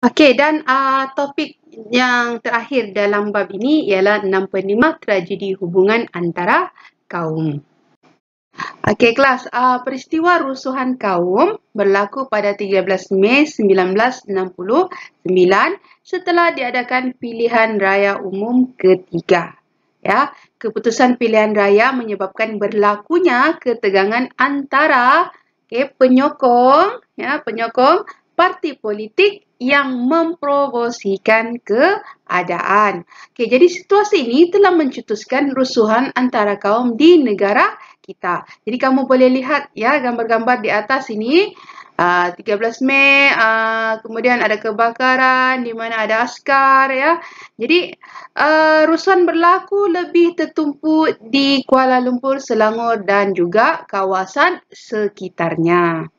Okey, dan topik yang terakhir dalam bab ini ialah 6 tragedi hubungan antara kaum. Okey kelas, peristiwa rusuhan kaum berlaku pada 13 Mei 1969 setelah diadakan pilihan raya umum ketiga. Ya, keputusan pilihan raya menyebabkan berlakunya ketegangan antara penyokong parti politik yang memprovosikan keadaan. Okey, jadi situasi ini telah mencetuskan rusuhan antara kaum di negara kita. Jadi kamu boleh lihat ya gambar-gambar di atas ini. 13 Mei, kemudian ada kebakaran di mana ada askar ya. Jadi rusuhan berlaku lebih tertumpu di Kuala Lumpur, Selangor dan juga kawasan sekitarnya.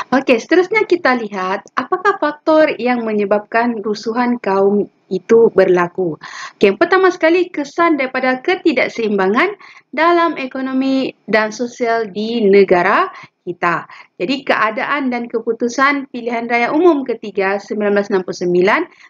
Okey, seterusnya kita lihat apakah faktor yang menyebabkan rusuhan kaum itu berlaku. Okey, yang pertama sekali kesan daripada ketidakseimbangan dalam ekonomi dan sosial di negara kita. Jadi keadaan dan keputusan pilihan raya umum ketiga 1969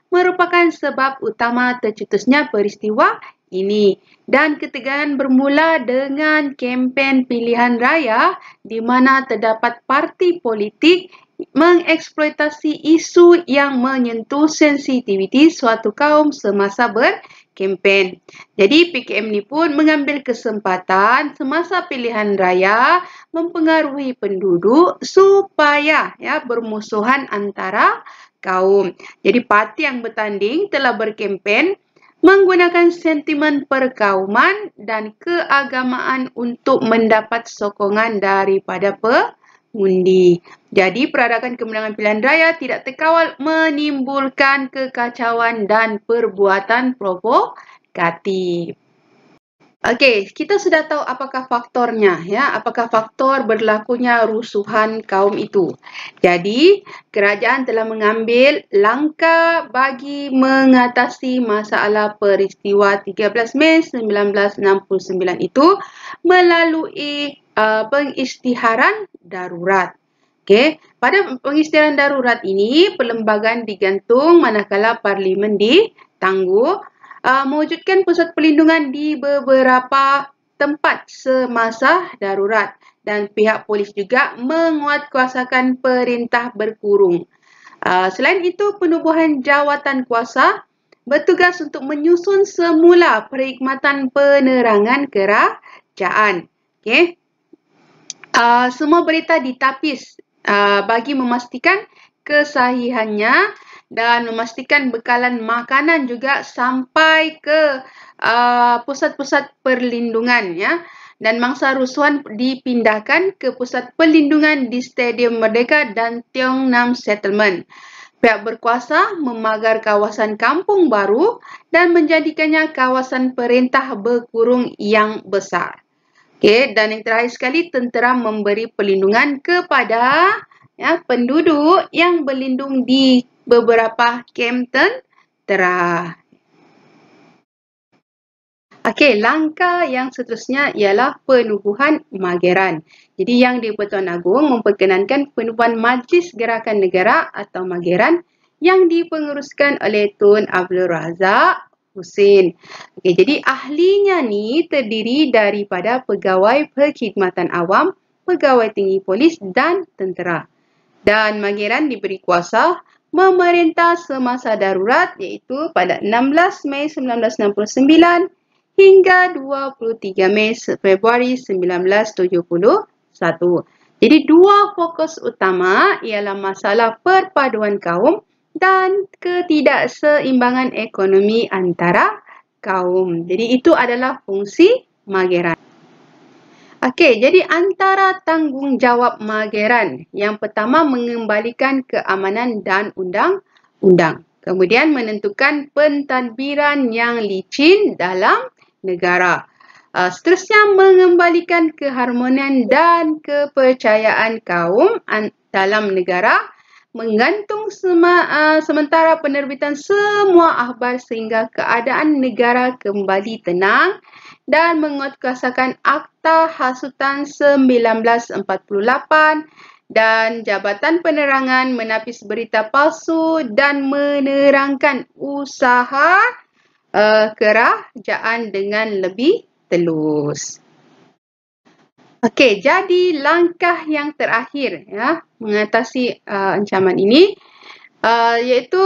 merupakan sebab utama tercetusnya peristiwa ini. Dan ketegangan bermula dengan kempen pilihan raya di mana terdapat parti politik mengeksploitasi isu yang menyentuh sensitiviti suatu kaum semasa berkempen. Jadi PKM ini pun mengambil kesempatan semasa pilihan raya mempengaruhi penduduk supaya bermusuhan antara kaum. Jadi parti yang bertanding telah berkempen menggunakan sentimen perkauman dan keagamaan untuk mendapat sokongan daripada pengundi. Jadi, peradakan kemenangan pilihan raya tidak terkawal menimbulkan kekacauan dan perbuatan provokatif. Okey, kita sudah tahu apakah faktornya ya, apakah faktor berlakunya rusuhan kaum itu. Jadi, kerajaan telah mengambil langkah bagi mengatasi masalah peristiwa 13 Mei 1969 itu melalui pengisytiharan darurat. Okey, pada pengisytiharan darurat ini perlembagaan digantung manakala parlimen ditangguh. Mewujudkan pusat perlindungan di beberapa tempat semasa darurat dan pihak polis juga menguatkuasakan perintah berkurung. Selain itu, penubuhan jawatan kuasa bertugas untuk menyusun semula perkhidmatan penerangan kerajaan. Okay. Semua berita ditapis bagi memastikan kesahihannya dan memastikan bekalan makanan juga sampai ke pusat-pusat perlindungan ya. Dan mangsa rusuhan dipindahkan ke pusat perlindungan di Stadium Merdeka dan Tiong Nam Settlement. Pihak berkuasa memagar kawasan Kampung Baru dan menjadikannya kawasan perintah berkurung yang besar. Okey, dan yang terakhir sekali, tentera memberi perlindungan kepada penduduk yang berlindung di beberapa kem tentera. Okey, langkah yang seterusnya ialah penubuhan Mageran. Jadi yang di-Pertuan Agong memperkenankan penubuhan Majlis Gerakan Negara atau Mageran yang dipenguruskan oleh Tun Abdul Razak Husin. Okey, jadi ahlinya ni terdiri daripada pegawai perkhidmatan awam, pegawai tinggi polis dan tentera. Dan Mageran diberi kuasa memerintah semasa darurat iaitu pada 16 Mei 1969 hingga 23 Mei Februari 1971. Jadi dua fokus utama ialah masalah perpaduan kaum dan ketidakseimbangan ekonomi antara kaum. Jadi itu adalah fungsi Mageran. Okey, jadi antara tanggungjawab Mageran, yang pertama mengembalikan keamanan dan undang-undang. Kemudian menentukan pentadbiran yang licin dalam negara. Seterusnya mengembalikan keharmonian dan kepercayaan kaum dalam negara, menggantung sementara penerbitan semua akhbar sehingga keadaan negara kembali tenang dan menguatkuasakan Akta Hasutan 1948 Dan Jabatan Penerangan menapis berita palsu dan menerangkan usaha kerajaan dengan lebih telus. Okey, jadi langkah yang terakhir ya mengatasi ancaman ini iaitu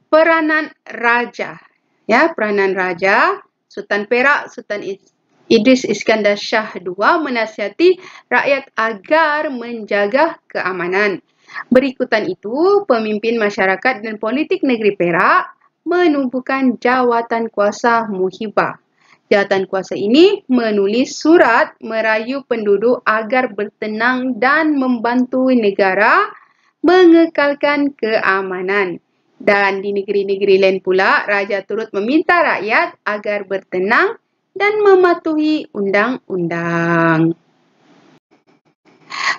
peranan raja. Ya, peranan raja Sultan Perak Sultan Idris Iskandar Shah II menasihati rakyat agar menjaga keamanan. Berikutan itu, pemimpin masyarakat dan politik negeri Perak menubuhkan jawatan kuasa muhibah. Jawatan kuasa ini menulis surat merayu penduduk agar bertenang dan membantu negara mengekalkan keamanan. Dan di negeri-negeri lain pula, raja turut meminta rakyat agar bertenang dan mematuhi undang-undang.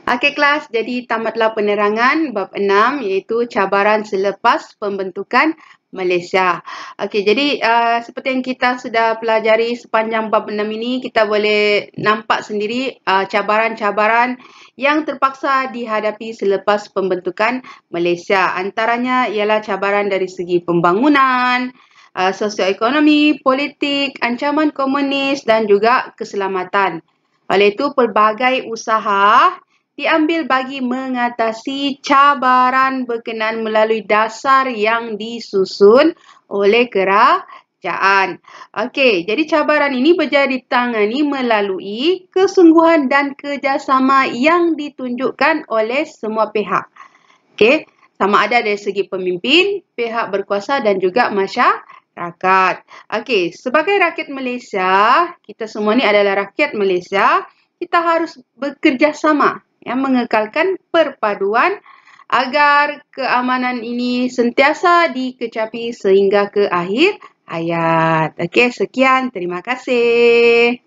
Okey kelas, jadi tamatlah penerangan bab 6 iaitu cabaran selepas pembentukan Malaysia. Okey, jadi seperti yang kita sudah pelajari sepanjang bab 6 ini, kita boleh nampak sendiri cabaran-cabaran yang terpaksa dihadapi selepas pembentukan Malaysia. Antaranya ialah cabaran dari segi pembangunan, sosioekonomi, politik, ancaman komunis dan juga keselamatan. Oleh itu, pelbagai usaha diambil bagi mengatasi cabaran berkenaan melalui dasar yang disusun oleh kerajaan. Okey, jadi cabaran ini berjaya ditangani melalui kesungguhan dan kerjasama yang ditunjukkan oleh semua pihak. Okey, sama ada dari segi pemimpin, pihak berkuasa dan juga masyarakat. Okey, sebagai rakyat Malaysia, kita semua ni adalah rakyat Malaysia, kita harus bekerjasama yang mengekalkan perpaduan agar keamanan ini sentiasa dikecapi sehingga ke akhir hayat. Okey, sekian. Terima kasih.